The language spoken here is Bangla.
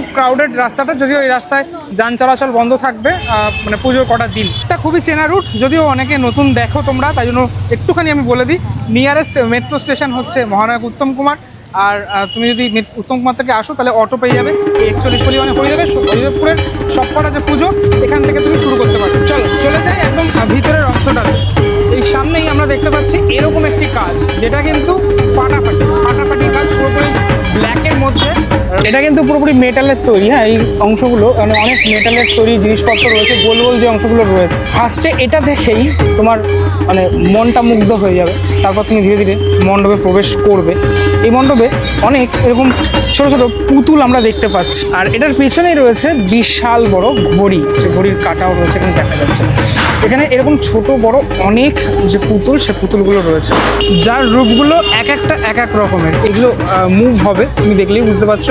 খুব ক্রাউডেড রাস্তাটা, যদিও এই রাস্তায় যান চলাচল বন্ধ থাকবে মানে পুজোর কটা দিন। এটা খুবই চেনা রুট, যদিও অনেকে নতুন দেখো তোমরা, তাই জন্য একটুখানি আমি বলে দিই। নিয়ারেস্ট মেট্রো স্টেশন হচ্ছে মহানায়ক উত্তম কুমার। আর তুমি যদি উত্তম কুমার থেকে আসো তাহলে অটো পেয়ে যাবে 41 পরিমাণে হয়ে যাবে। হরিদেবপুরের সবকটা যে পুজো এখান থেকে তুমি শুরু করতে পারবে। চলো চলে যাই একদম ভিতরের অংশটাতে। এই সামনেই আমরা দেখতে পাচ্ছি এরকম একটি কাজ, যেটা কিন্তু ফাটাফাটি কাজ, পুরোপুরি ব্ল্যাকের মধ্যে। এটা কিন্তু পুরোপুরি মেটালের তৈরি। হ্যাঁ, এই অংশগুলো মানে অনেক মেটালের তৈরি জিনিসপত্র রয়েছে, গোল গোল যে অংশগুলো রয়েছে। ফার্স্টে এটা দেখেই তোমার মানে মনটা মুগ্ধ হয়ে যাবে, তারপর তুমি ধীরে ধীরে মণ্ডপে প্রবেশ করবে। এই মণ্ডপে অনেক এরকম ছোট ছোট পুতুল আমরা দেখতে পাচ্ছি, আর এটার পিছনেই রয়েছে বিশাল বড় ঘড়ি। সে ঘড়ির কাঁটাও রয়েছে এখানে দেখা যাচ্ছে। এখানে এরকম ছোট বড় অনেক যে পুতুল, সে পুতুলগুলো রয়েছে, যার রূপগুলো এক একটা এক এক রকমের। এগুলো মুভ হবে, তুমি দেখলেই বুঝতে পারছো।